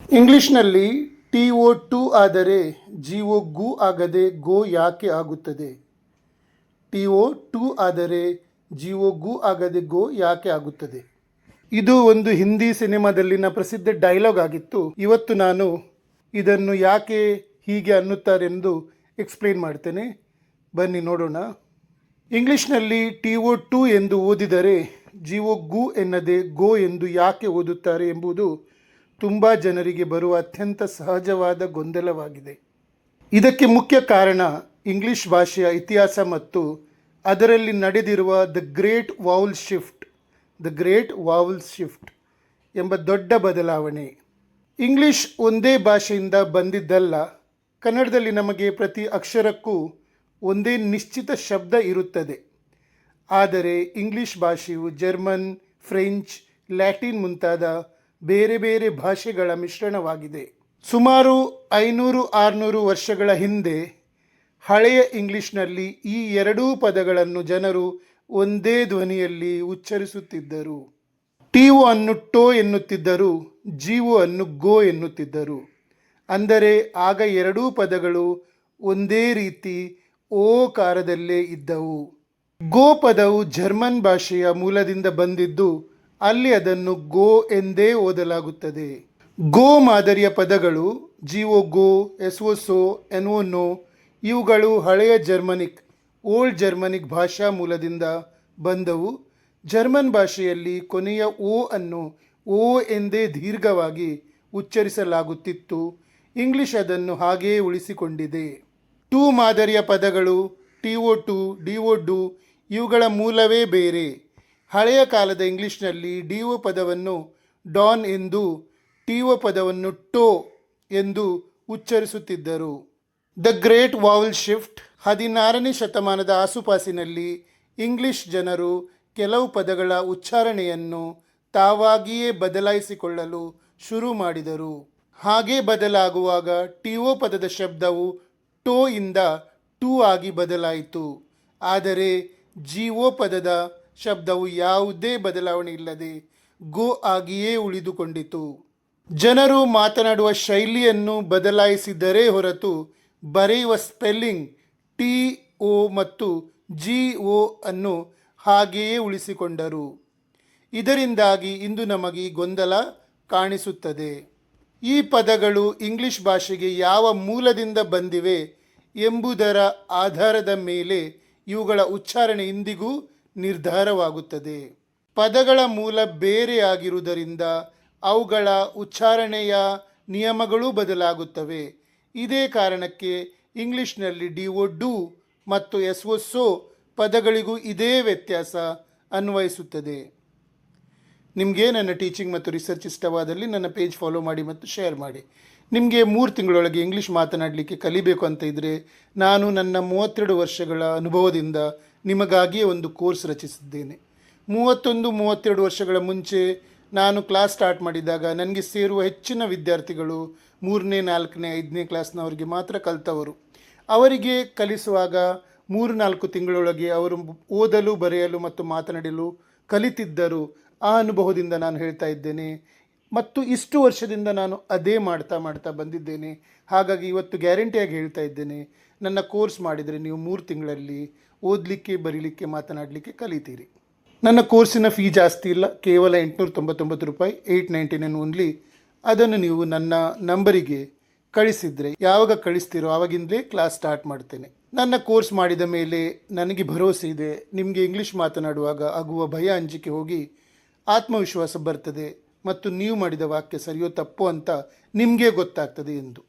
ಇಂಗ್ಲಿಷ್ನಲ್ಲಿ TO2 ಆದರೆ GO ಗು ಆಗದೆ ಗೋ ಯಾಕೆ ಆಗುತ್ತದೆ? TO2 ಆದರೆ GO ಗು ಆಗದೆ ಗೋ ಯಾಕೆ ಆಗುತ್ತದೆ? ಇದು ಒಂದು ಹಿಂದಿ ಸಿನಿಮಾದಲ್ಲಿನ ಪ್ರಸಿದ್ಧ ಡೈಲಾಗ್ ಆಗಿತ್ತು. ಇವತ್ತು ನಾನು ಇದನ್ನು ಯಾಕೆ ಹೀಗೆ ಅನ್ನುತ್ತಾರೆಂದು ಎಕ್ಸ್ಪ್ಲೇನ್ ಮಾಡ್ತೇನೆ. ಬನ್ನಿ ನೋಡೋಣ. ಇಂಗ್ಲಿಷ್ನಲ್ಲಿ TO2 ಎಂದು ಓದಿದರೆ GO ಗು ಎನ್ನದೆ ಗೋ ಎಂದು ಯಾಕೆ ಓದುತ್ತಾರೆ ಎಂಬುದು ತುಂಬ ಜನರಿಗೆ ಬರುವ ಅತ್ಯಂತ ಸಹಜವಾದ ಗೊಂದಲವಾಗಿದೆ. ಇದಕ್ಕೆ ಮುಖ್ಯ ಕಾರಣ ಇಂಗ್ಲಿಷ್ ಭಾಷೆಯ ಇತಿಹಾಸ ಮತ್ತು ಅದರಲ್ಲಿ ನಡೆದಿರುವ ದ ಗ್ರೇಟ್ ವಾವಲ್ ಶಿಫ್ಟ್ ಎಂಬ ದೊಡ್ಡ ಬದಲಾವಣೆ. ಇಂಗ್ಲಿಷ್ ಒಂದೇ ಭಾಷೆಯಿಂದ ಬಂದಿದ್ದಲ್ಲ. ಕನ್ನಡದಲ್ಲಿ ನಮಗೆ ಪ್ರತಿ ಅಕ್ಷರಕ್ಕೂ ಒಂದೇ ನಿಶ್ಚಿತ ಶಬ್ದ ಇರುತ್ತದೆ. ಆದರೆ ಇಂಗ್ಲಿಷ್ ಭಾಷೆಯು ಜರ್ಮನ್, ಫ್ರೆಂಚ್, ಲ್ಯಾಟಿನ್ ಮುಂತಾದ ಬೇರೆ ಬೇರೆ ಭಾಷೆಗಳ ಮಿಶ್ರಣವಾಗಿದೆ. ಸುಮಾರು 500-600 ವರ್ಷಗಳ ಹಿಂದೆ ಹಳೆಯ ಇಂಗ್ಲಿಷ್ನಲ್ಲಿ ಈ ಎರಡೂ ಪದಗಳನ್ನು ಜನರು ಒಂದೇ ಧ್ವನಿಯಲ್ಲಿ ಉಚ್ಚರಿಸುತ್ತಿದ್ದರು. TO ಅನ್ನು ಟೋ ಎನ್ನುತ್ತಿದ್ದರು, GO ಅನ್ನು ಗೋ ಎನ್ನುತ್ತಿದ್ದರು. ಅಂದರೆ ಆಗ ಎರಡೂ ಪದಗಳು ಒಂದೇ ರೀತಿ ಓಕಾರದಲ್ಲೇ ಇದ್ದವು. ಗೋ ಪದವು ಜರ್ಮನ್ ಭಾಷೆಯ ಮೂಲದಿಂದ ಬಂದಿದ್ದು ಅಲ್ಲಿ ಅದನ್ನು ಗೋ ಎಂದೇ ಓದಲಾಗುತ್ತದೆ. ಗೋ ಮಾದರಿಯ ಪದಗಳು GO ಗೋ, SO ಸೋ, NO ನೋ ಇವುಗಳು ಹಳೆಯ ಓಲ್ಡ್ ಜರ್ಮನಿಕ್ ಭಾಷಾ ಮೂಲದಿಂದ ಬಂದವು. ಜರ್ಮನ್ ಭಾಷೆಯಲ್ಲಿ ಕೊನೆಯ ಓ ಅನ್ನು ಓ ಎಂದೇ ದೀರ್ಘವಾಗಿ ಉಚ್ಚರಿಸಲಾಗುತ್ತಿತ್ತು. ಇಂಗ್ಲಿಷ್ ಅದನ್ನು ಹಾಗೆಯೇ ಉಳಿಸಿಕೊಂಡಿದೆ. ಟು ಮಾದರಿಯ ಪದಗಳು TO2, DO ಇವುಗಳ ಮೂಲವೇ ಬೇರೆ. ಹಳೆಯ ಕಾಲದ ಇಂಗ್ಲಿಷ್ನಲ್ಲಿ DO ಪದವನ್ನು ಡಾನ್ ಎಂದು, TO ಪದವನ್ನು ಟೋ ಎಂದು ಉಚ್ಚರಿಸುತ್ತಿದ್ದರು. ದ ಗ್ರೇಟ್ ವಾವಲ್ ಶಿಫ್ಟ್ 16ನೇ ಶತಮಾನದ ಆಸುಪಾಸಿನಲ್ಲಿ ಇಂಗ್ಲಿಷ್ ಜನರು ಕೆಲವು ಪದಗಳ ಉಚ್ಚಾರಣೆಯನ್ನು ತಾವಾಗಿಯೇ ಬದಲಾಯಿಸಿಕೊಳ್ಳಲು ಶುರು ಮಾಡಿದರು. ಹಾಗೆ ಬದಲಾಗುವಾಗ TO ಪದದ ಶಬ್ದವು ಟೋ ಇಂದ ಟು ಆಗಿ ಬದಲಾಯಿತು. ಆದರೆ GO ಪದದ ಶಬ್ದವು ಯಾವುದೇ ಬದಲಾವಣೆ ಇಲ್ಲದೆ ಗೋ ಆಗಿಯೇ ಉಳಿದುಕೊಂಡಿತು. ಜನರು ಮಾತನಾಡುವ ಶೈಲಿಯನ್ನು ಬದಲಾಯಿಸಿದರೇ ಹೊರತು ಬರೆಯುವ ಸ್ಪೆಲ್ಲಿಂಗ್ TO ಮತ್ತು GO ಅನ್ನು ಹಾಗೆಯೇ ಉಳಿಸಿಕೊಂಡರು. ಇದರಿಂದಾಗಿ ಇಂದು ನಮಗೆ ಗೊಂದಲ ಕಾಣಿಸುತ್ತದೆ. ಈ ಪದಗಳು ಇಂಗ್ಲಿಷ್ ಭಾಷೆಗೆ ಯಾವ ಮೂಲದಿಂದ ಬಂದಿವೆ ಎಂಬುದರ ಆಧಾರದ ಮೇಲೆ ಇವುಗಳ ಉಚ್ಚಾರಣೆ ಇಂದಿಗೂ ನಿರ್ಧಾರವಾಗುತ್ತದೆ. ಪದಗಳ ಮೂಲ ಬೇರೆಯಾಗಿರುವುದರಿಂದ ಅವುಗಳ ಉಚ್ಚಾರಣೆಯ ನಿಯಮಗಳೂ ಬದಲಾಗುತ್ತವೆ. ಇದೇ ಕಾರಣಕ್ಕೆ ಇಂಗ್ಲಿಷ್ನಲ್ಲಿ DO ಡು ಮತ್ತು SO ಸೋ ಪದಗಳಿಗೂ ಇದೇ ವ್ಯತ್ಯಾಸ ಅನ್ವಯಿಸುತ್ತದೆ. ನಿಮಗೆ ನನ್ನ ಟೀಚಿಂಗ್ ಮತ್ತು ರಿಸರ್ಚ್ ಇಷ್ಟವಾದಲ್ಲಿ ನನ್ನ ಪೇಜ್ ಫಾಲೋ ಮಾಡಿ ಮತ್ತು ಶೇರ್ ಮಾಡಿ. ನಿಮಗೆ 3 ತಿಂಗಳೊಳಗೆ ಇಂಗ್ಲೀಷ್ ಮಾತನಾಡಲಿಕ್ಕೆ ಕಲಿಬೇಕು ಅಂತ ಇದ್ದರೆ ನಾನು ನನ್ನ 32 ವರ್ಷಗಳ ಅನುಭವದಿಂದ ನಿಮಗಾಗಿಯೇ ಒಂದು ಕೋರ್ಸ್ ರಚಿಸಿದ್ದೇನೆ. 31-32 ವರ್ಷಗಳ ಮುಂಚೆ ನಾನು ಕ್ಲಾಸ್ ಸ್ಟಾರ್ಟ್ ಮಾಡಿದಾಗ ನನಗೆ ಸೇರುವ ಹೆಚ್ಚಿನ ವಿದ್ಯಾರ್ಥಿಗಳು 3ನೇ 4ನೇ 5ನೇ ಕ್ಲಾಸ್ನವರಿಗೆ ಮಾತ್ರ ಕಲಿತವರು. ಅವರಿಗೆ ಕಲಿಸುವಾಗ 3-4 ತಿಂಗಳೊಳಗೆ ಅವರು ಓದಲು, ಬರೆಯಲು ಮತ್ತು ಮಾತನಾಡಲು ಕಲಿತಿದ್ದರು. ಆ ಅನುಭವದಿಂದ ನಾನು ಹೇಳ್ತಾ ಇದ್ದೇನೆ ಮತ್ತು ಇಷ್ಟು ವರ್ಷದಿಂದ ನಾನು ಅದೇ ಮಾಡ್ತಾ ಬಂದಿದ್ದೇನೆ. ಹಾಗಾಗಿ ಇವತ್ತು ಗ್ಯಾರಂಟಿಯಾಗಿ ಹೇಳ್ತಾ ಇದ್ದೇನೆ, ನನ್ನ ಕೋರ್ಸ್ ಮಾಡಿದರೆ ನೀವು 3 ತಿಂಗಳಲ್ಲಿ ಓದಲಿಕ್ಕೆ, ಬರೀಲಿಕ್ಕೆ, ಮಾತನಾಡಲಿಕ್ಕೆ ಕಲಿತೀರಿ. ನನ್ನ ಕೋರ್ಸಿನ ಫೀ ಜಾಸ್ತಿ ಇಲ್ಲ, ಕೇವಲ 899 ರೂಪಾಯಿ, 899 ಓನ್ಲಿ. ಅದನ್ನು ನೀವು ನನ್ನ ನಂಬರಿಗೆ ಕಳಿಸಿದರೆ ಯಾವಾಗ ಕಳಿಸ್ತೀರೋ ಆವಾಗಿಂದಲೇ ಕ್ಲಾಸ್ ಸ್ಟಾರ್ಟ್ ಮಾಡ್ತೇನೆ. ನನ್ನ ಕೋರ್ಸ್ ಮಾಡಿದ ಮೇಲೆ ನನಗೆ ಭರವಸೆ ಇದೆ, ನಿಮಗೆ ಇಂಗ್ಲೀಷ್ ಮಾತನಾಡುವಾಗ ಆಗುವ ಭಯ, ಅಂಜಿಕೆ ಹೋಗಿ ಆತ್ಮವಿಶ್ವಾಸ ಬರ್ತದೆ ಮತ್ತು ನೀವು ಮಾಡಿದ ವಾಕ್ಯ ಸರಿಯೋ ತಪ್ಪೋ ಅಂತ ನಿಮಗೆ ಗೊತ್ತಾಗ್ತದೆ ಎಂದು.